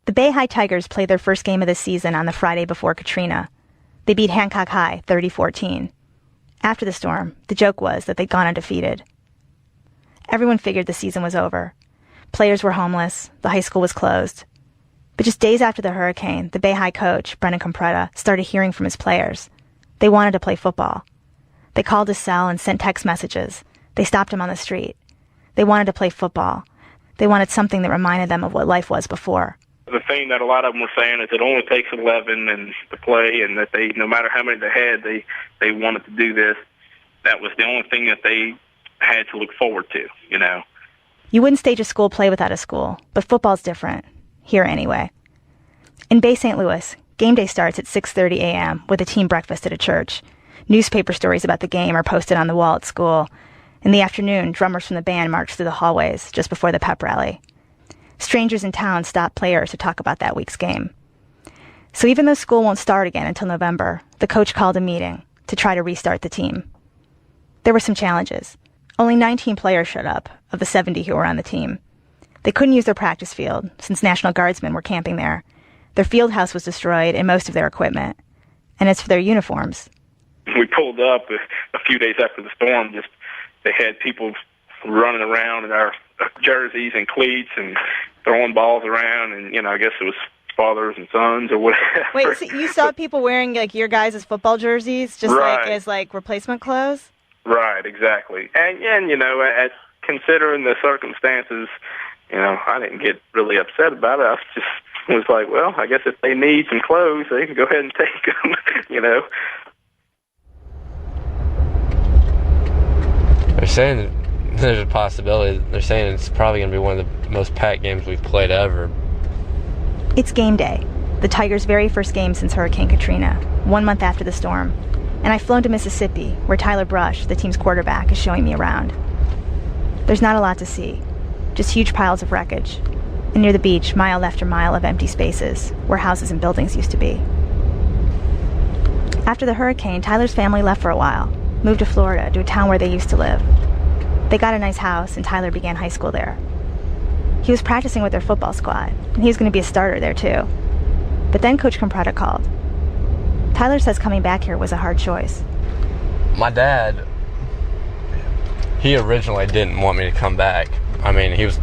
The Bay High Tigers played their first game of the season on the Friday before Katrina. They beat Hancock High 30-14. After the storm, the joke was that they'd gone undefeated. Everyone figured the season was over. Players were homeless, the high school was closed. But just days after the hurricane, the Bay High coach, Brendan Compretta, started hearing from his players. They wanted to play football. They called his cell and sent text messages. They stopped him on the street. They wanted to play football. They wanted something that reminded them of what life was before. The thing that a lot of them were saying is it only takes 11 and to play, and that they, no matter how many they had, they wanted to do this. That was the only thing that they had to look forward to, you know. You wouldn't stage a school play without a school, but football's different. Here anyway. In Bay St. Louis, game day starts at 6:30 a.m. with a team breakfast at a church. Newspaper stories about the game are posted on the wall at school. In the afternoon, drummers from the band march through the hallways just before the pep rally. Strangers in town stop players to talk about that week's game. So even though school won't start again until November, the coach called a meeting to try to restart the team. There were some challenges. Only 19 players showed up of the 70 who were on the team. They couldn't use their practice field since National Guardsmen were camping there. Their field house was destroyed and most of their equipment. And as for their uniforms, we pulled up a few days after the storm. Just they had people running around in our jerseys and cleats and throwing balls around, and, you know, I guess it was fathers and sons or whatever. Wait, so you saw people wearing, like, your guys' football jerseys just right. like as, like, replacement clothes? Right, exactly. And you know, considering the circumstances, you know, I didn't get really upset about it. I just was like, well, I guess if they need some clothes, they can go ahead and take them, you know. They're saying there's a possibility. They're saying it's probably going to be one of the most packed games we've played ever. It's game day, the Tigers' very first game since Hurricane Katrina, 1 month after the storm. And I've flown to Mississippi, where Tyler Brush, the team's quarterback, is showing me around. There's not a lot to see, just huge piles of wreckage. And near the beach, mile after mile of empty spaces, where houses and buildings used to be. After the hurricane, Tyler's family left for a while, moved to Florida, to a town where they used to live. They got a nice house, and Tyler began high school there. He was practicing with their football squad, and he was going to be a starter there too. But then Coach Compretta called. Tyler says coming back here was a hard choice. My dad, he originally didn't want me to come back. I mean, he was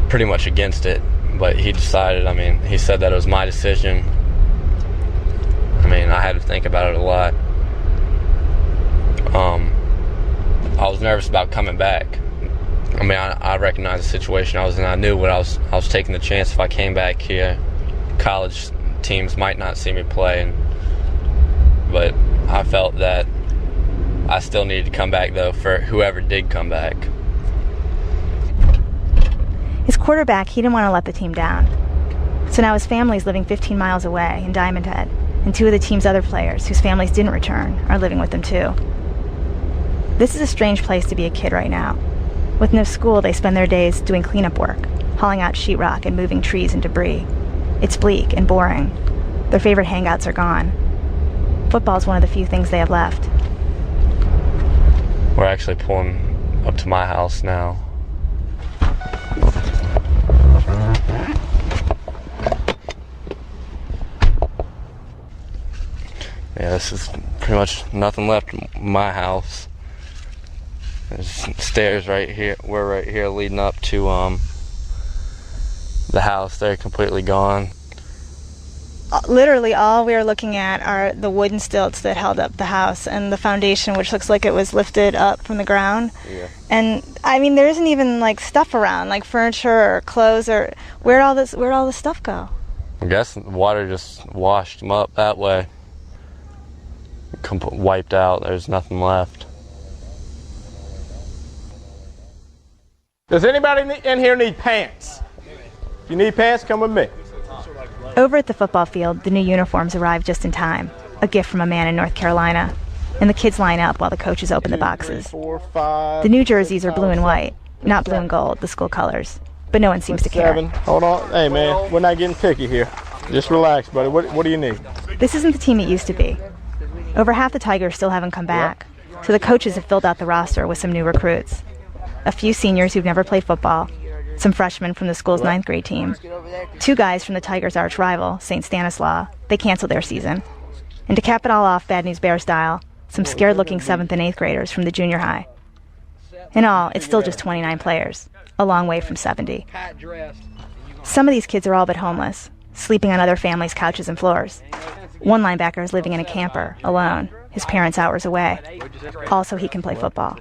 pretty much against it, but he decided, he said that it was my decision. I had to think about it a lot. I was nervous about coming back. I recognized the situation I was in. I knew what I was taking the chance if I came back here. College teams might not see me play, but I felt that I still needed to come back, though, for whoever did come back. His quarterback, he didn't want to let the team down. So now his family's living 15 miles away in Diamond Head, and two of the team's other players, whose families didn't return, are living with them too. This is a strange place to be a kid right now. With no school, they spend their days doing cleanup work, hauling out sheetrock and moving trees and debris. It's bleak and boring. Their favorite hangouts are gone. Football's one of the few things they have left. We're actually pulling up to my house now. Yeah, this is pretty much nothing left in my house. There's stairs right here. We're right here leading up to the house. They're completely gone. Literally all we are looking at are the wooden stilts that held up the house and the foundation, which looks like it was lifted up from the ground. Yeah. And there isn't even like stuff around, like furniture or clothes, or where'd all the stuff go? I guess the water just washed them up that way. Wiped out. There's nothing left. Does anybody in here need pants? If you need pants, come with me. Over at the football field, the new uniforms arrived just in time, a gift from a man in North Carolina. And the kids line up while the coaches open the boxes. 3, 4, 5, the new jerseys are blue and white, not blue and gold, the school colors. But no one seems to care. 7. Hold on. Hey, man, we're not getting picky here. Just relax, buddy. What do you need? This isn't the team it used to be. Over half the Tigers still haven't come back, so the coaches have filled out the roster with some new recruits. A few seniors who've never played football, some freshmen from the school's 9th grade team, 2 guys from the Tigers' arch rival, St. Stanislaus. They canceled their season. And to cap it all off Bad News Bear style, some scared-looking 7th and 8th graders from the junior high. In all, it's still just 29 players, a long way from 70. Some of these kids are all but homeless, sleeping on other families' couches and floors. One linebacker is living in a camper, alone, his parents hours away. Also, he can play football.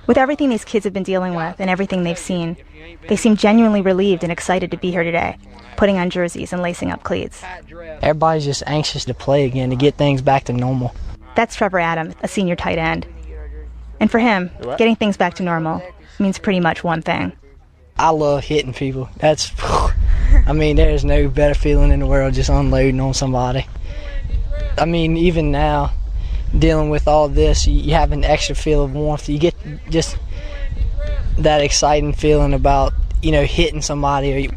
With everything these kids have been dealing with and everything they've seen, they seem genuinely relieved and excited to be here today, putting on jerseys and lacing up cleats. Everybody's just anxious to play again, to get things back to normal. That's Trevor Adams, a senior tight end. And for him, getting things back to normal means pretty much one thing. I love hitting people. There's no better feeling in the world just unloading on somebody. Even now, dealing with all this, you have an extra feel of warmth. You get just that exciting feeling about, hitting somebody.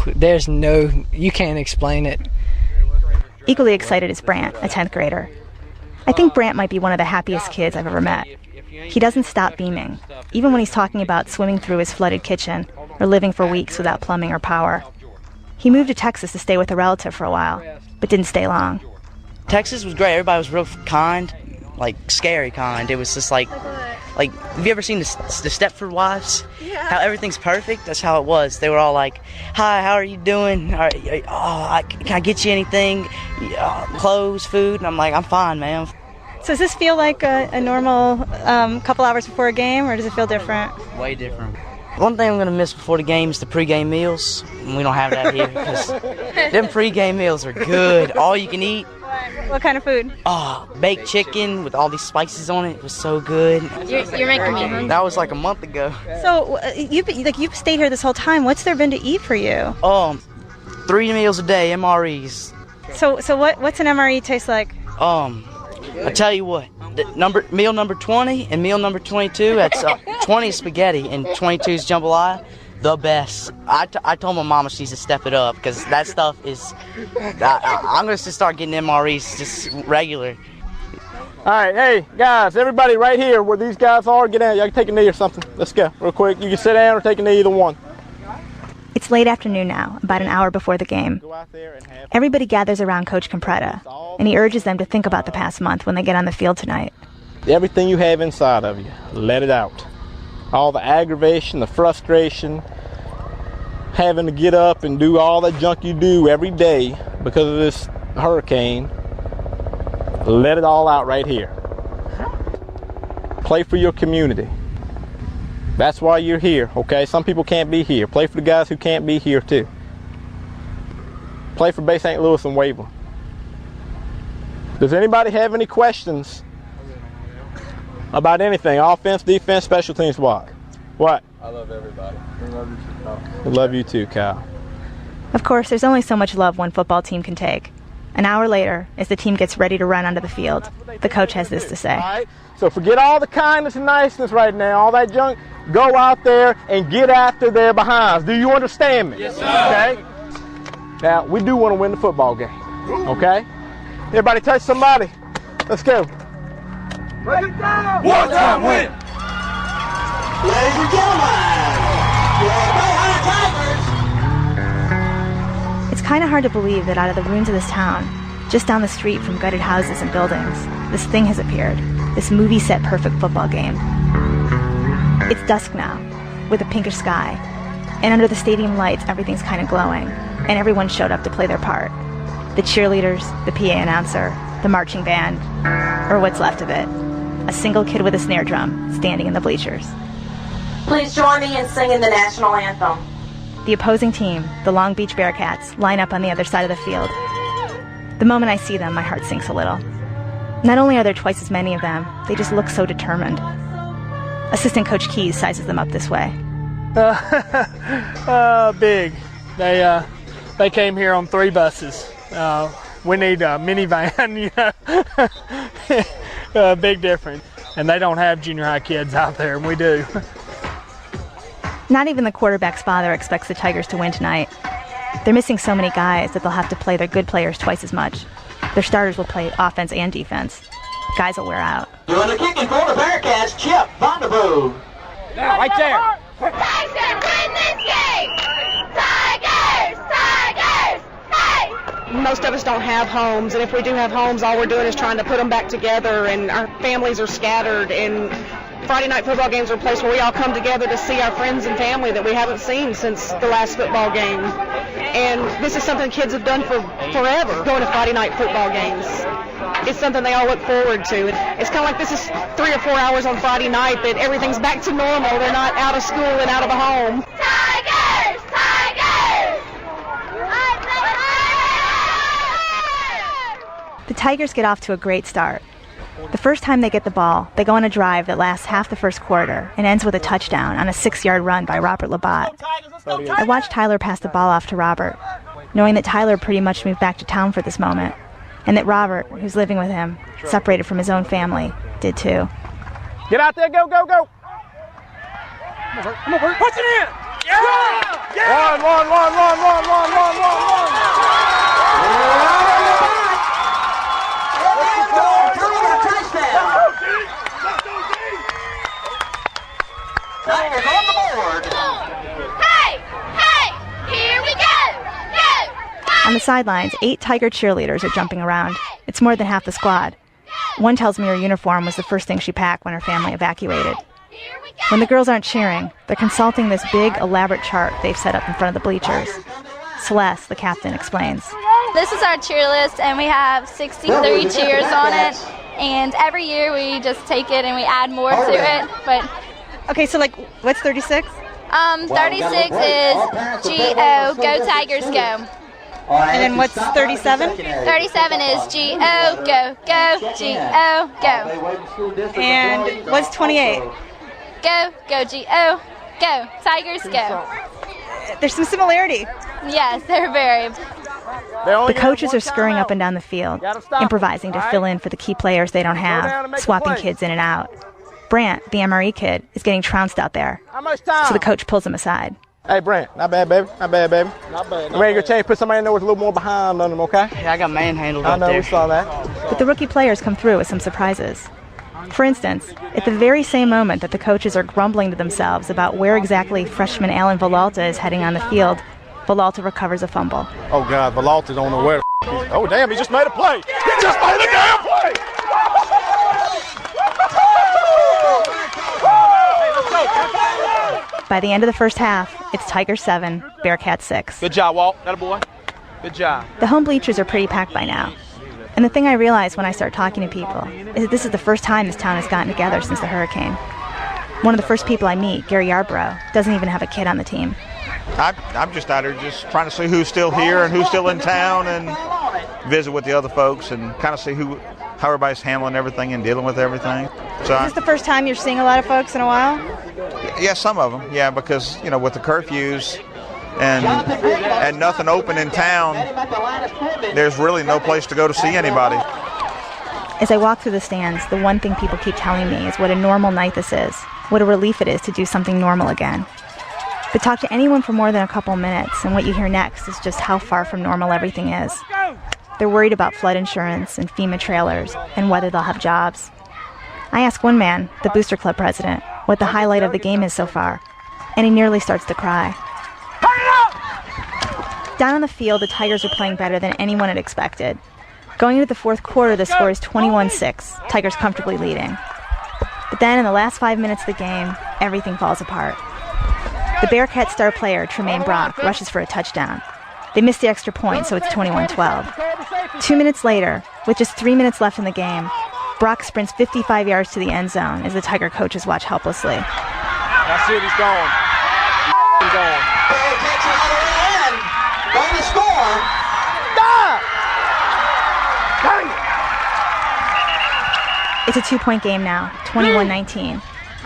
You can't explain it. Equally excited is Brant, a 10th grader. I think Brant might be one of the happiest kids I've ever met. He doesn't stop beaming, even when he's talking about swimming through his flooded kitchen or living for weeks without plumbing or power. He moved to Texas to stay with a relative for a while, but didn't stay long. Texas was great. Everybody was real kind, scary kind. It was just have you ever seen the Stepford Wives? Yeah. How everything's perfect? That's how it was. They were all like, "Hi, how are you doing? Can I get you anything? Clothes, food?" And I'm like, "I'm fine, ma'am." So does this feel like a normal couple hours before a game, or does it feel different? Way different. One thing I'm going to miss before the game is the pregame meals. We don't have that here because them pregame meals are good. All you can eat. What kind of food? Baked chicken with all these spices on it. It was so good. You're making me hungry. That was like a month ago. So you've stayed here this whole time. What's there been to eat for you? 3 meals a day, MREs. So what's an MRE taste like? I tell you what, meal number 20 and meal number 22, that's 20 is spaghetti and 22 is jambalaya, the best. I told my mama she needs to step it up because that stuff is, I'm going to start getting MREs just regular. All right, hey, guys, everybody right here where these guys are, get down. Y'all can take a knee or something. Let's go real quick. You can sit down or take a knee, either one. It's late afternoon now, about an hour before the game. Everybody gathers around Coach Compretta, and he urges them to think about the past month when they get on the field tonight. Everything you have inside of you, let it out. All the aggravation, the frustration, having to get up and do all that junk you do every day because of this hurricane, let it all out right here. Play for your community. That's why you're here, okay? Some people can't be here. Play for the guys who can't be here, too. Play for Bay St. Louis and Waveland. Does anybody have any questions about anything? Offense, defense, special teams, what? What? I love everybody. I love you too, Kyle. I love you too, Kyle. Of course, there's only so much love one football team can take. An hour later, as the team gets ready to run onto the field, the coach has this to say. All right, so forget all the kindness and niceness right now, all that junk. Go out there and get after their behinds. Do you understand me? Yes, sir. Okay? Now, we do want to win the football game. Okay? Everybody touch somebody. Let's go. Break it down. One time win. Ladies and gentlemen, go Tigers. It's kind of hard to believe that out of the ruins of this town, just down the street from gutted houses and buildings, this thing has appeared. This movie set perfect football game. It's dusk now, with a pinkish sky, and under the stadium lights, everything's kind of glowing, and everyone showed up to play their part. The cheerleaders, the PA announcer, the marching band, or what's left of it. A single kid with a snare drum standing in the bleachers. Please join me in singing the national anthem. The opposing team, the Long Beach Bearcats, line up on the other side of the field. The moment I see them, my heart sinks a little. Not only are there twice as many of them, they just look so determined. Assistant Coach Keys sizes them up this way. Big. They came here on 3 buses. We need a minivan, you know. Big difference. And they don't have junior high kids out there, and we do. Not even the quarterback's father expects the Tigers to win tonight. They're missing so many guys that they'll have to play their good players twice as much. Their starters will play offense and defense. Guys will wear out. Doing the kicking for the Bearcats, Chip Vonderboom. Now, right there. Tigers win this game! Tigers! Tigers! Hey! Most of us don't have homes, and if we do have homes, all we're doing is trying to put them back together, and our families are scattered, and Friday night football games are a place where we all come together to see our friends and family that we haven't seen since the last football game. And this is something kids have done for forever, going to Friday night football games. It's something they all look forward to. It's kind of like this is 3 or 4 hours on Friday night that everything's back to normal. They're not out of school and out of a home. Tigers! Tigers! The Tigers get off to a great start. The first time they get the ball, they go on a drive that lasts half the first quarter and ends with a touchdown on a 6-yard run by Robert Labatt. I watched Tyler pass the ball off to Robert, knowing that Tyler pretty much moved back to town for this moment, and that Robert, who's living with him, separated from his own family, did too. Get out there, go, go, go! Come over, punch it in! Yeah! Yeah! Run! Tigers on the board. Hey! Hey! Here we go! Go! On the sidelines, 8 Tiger cheerleaders are jumping around. It's more than half the squad. One tells me her uniform was the first thing she packed when her family evacuated. When the girls aren't cheering, they're consulting this big, elaborate chart they've set up in front of the bleachers. Celeste, the captain, explains. This is our cheer list, and we have 63 cheers on it. And every year we just take it and we add more to it. But okay, so like, what's 36? 36 is G-O, Go Tigers Go. And then what's 37? 37 is G-O, Go, Go, G-O, Go. And what's 28? Go, Go, G-O, Go, Tigers Go. There's some similarity. Yes, they're very. The coaches are scurrying up and down the field, improvising to fill in for the key players they don't have, swapping kids in and out. Brant, the MRE kid, is getting trounced out there, so the coach pulls him aside. Hey, Brant, not bad, baby. Not bad, baby. Not bad. I'm ready to change, put somebody in there with a little more behind on them, okay? Yeah, I got manhandled I up know, there. we saw that. But the rookie players come through with some surprises. For instance, at the very same moment that the coaches are grumbling to themselves about where exactly freshman Alan Villalta is heading on the field, Villalta recovers a fumble. Oh, God, Villalta don't know where the oh, damn, he just made a play. He just made a damn play. By the end of the first half, it's Tigers 7, Bearcats 6. Good job, Walt. That a boy. Good job. The home bleachers are pretty packed by now. And the thing I realize when I start talking to people is that this is the first time this town has gotten together since the hurricane. One of the first people I meet, Gary Yarbrough, doesn't even have a kid on the team. I'm just out here just trying to see who's still here and who's still in town and visit with the other folks and kind of see how everybody's handling everything and dealing with everything. So Is this the first time you're seeing a lot of folks in a while? Yeah, some of them, yeah, because, you know, with the curfews and nothing open in town, there's really no place to go to see anybody. As I walk through the stands, the one thing people keep telling me is what a normal night this is, what a relief it is to do something normal again. But talk to anyone for more than a couple minutes, and what you hear next is just how far from normal everything is. They're worried about flood insurance and FEMA trailers and whether they'll have jobs. I ask one man, the Booster Club president, what the highlight of the game is so far, and he nearly starts to cry. Down on the field, the Tigers are playing better than anyone had expected. Going into the fourth quarter, the score is 21-6, Tigers comfortably leading. But then in the last 5 minutes of the game, everything falls apart. The Bearcats star player, Tremaine Brock, rushes for a touchdown. They miss the extra point, so it's 21-12. 2 minutes later, with just 3 minutes left in the game, Brock sprints 55 yards to the end zone as the Tiger coaches watch helplessly. That's it, he's gone. He's gone. Going to score. It's a 2-point game now, 21-19.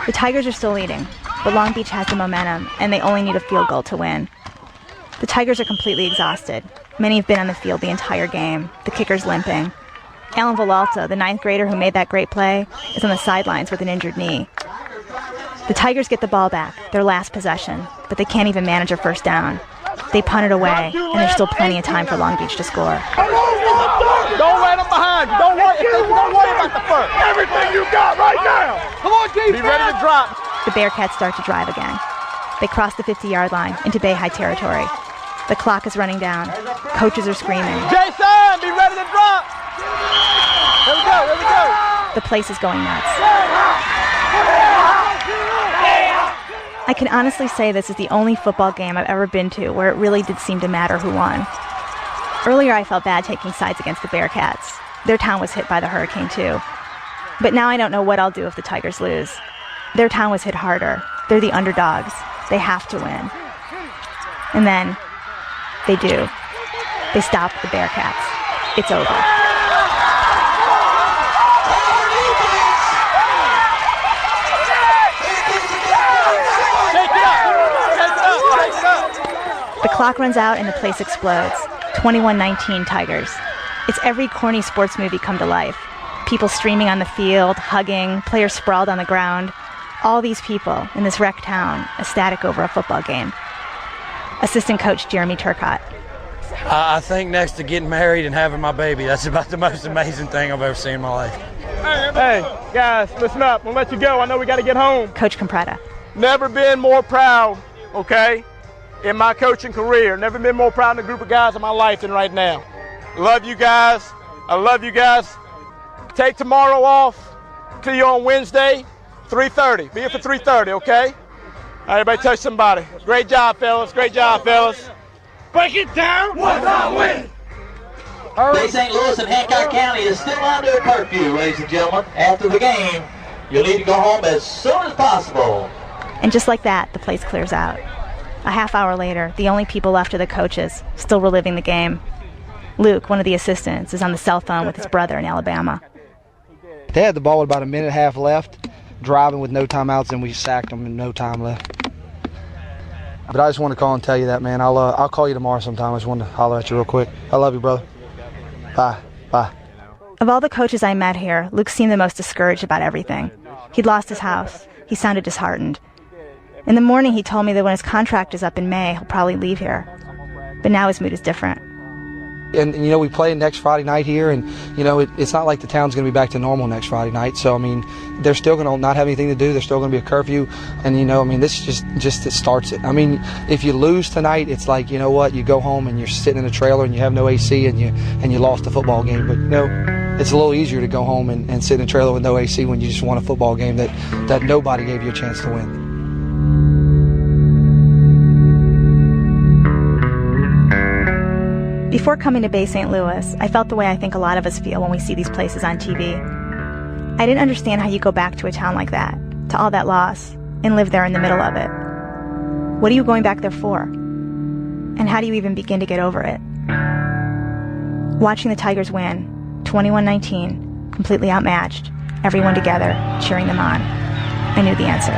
The Tigers are still leading, but Long Beach has the momentum, and they only need a field goal to win. The Tigers are completely exhausted. Many have been on the field the entire game, the kicker's limping. Alan Villalta, the 9th grader who made that great play, is on the sidelines with an injured knee. The Tigers get the ball back, their last possession, but they can't even manage a first down. They punt it away, and there's still plenty of time for Long Beach to score. Don't let them behind you. Don't worry about the first. Everything you got right now. Come on, Keith. Be ready to drop. The Bearcats start to drive again. They cross the 50-yard line into Bay High territory. The clock is running down. Coaches are screaming. Jason, be ready to drop! Here we go, here we go! The place is going nuts. I can honestly say this is the only football game I've ever been to where it really did seem to matter who won. Earlier, I felt bad taking sides against the Bearcats. Their town was hit by the hurricane, too. But now I don't know what I'll do if the Tigers lose. Their town was hit harder. They're the underdogs. They have to win. And then, they do. They stop the Bearcats. It's over. The clock runs out and the place explodes. 21-19 Tigers. It's every corny sports movie come to life. People streaming on the field, hugging, players sprawled on the ground. All these people in this wrecked town, ecstatic over a football game. Assistant coach Jeremy Turcotte. I think next to getting married and having my baby, that's about the most amazing thing I've ever seen in my life. Hey, guys, listen up. We'll let you go. I know we got to get home. Coach Compretta. Never been more proud, okay, in my coaching career. Never been more proud in a group of guys in my life than right now. Love you guys. I love you guys. Take tomorrow off. See you on Wednesday, 3:30. Be here for 3:30, okay? All right, everybody touch somebody. Great job, fellas. Great job, fellas. Break it down. One time win. Bay St. Louis and Hancock County is still under a curfew, ladies and gentlemen. After the game, you'll need to go home as soon as possible. And just like that, the place clears out. A half hour later, the only people left are the coaches, still reliving the game. Luke, one of the assistants, is on the cell phone with his brother in Alabama. They had the ball with about a minute and a half left, driving with no timeouts, and we sacked them and no time left. But I just want to call and tell you that, man. I'll call you tomorrow sometime. I just wanted to holler at you real quick. I love you, brother. Bye. Bye. Of all the coaches I met here, Luke seemed the most discouraged about everything. He'd lost his house. He sounded disheartened. In the morning, he told me that when his contract is up in May, he'll probably leave here. But now his mood is different. And you know, we play next Friday night here, and you know, it's not like the town's going to be back to normal next Friday night. So I mean, they're still going to not have anything to do. There's still going to be a curfew, and you know, I mean, this just it starts it. I mean, if you lose tonight, it's like, you know what, you go home and you're sitting in a trailer and you have no AC and you lost a football game. But you know, it's a little easier to go home and sit in a trailer with no AC when you just won a football game that nobody gave you a chance to win. Before coming to Bay St. Louis, I felt the way I think a lot of us feel when we see these places on TV. I didn't understand how you go back to a town like that, to all that loss, and live there in the middle of it. What are you going back there for? And how do you even begin to get over it? Watching the Tigers win, 21-19, completely outmatched, everyone together, cheering them on, I knew the answer.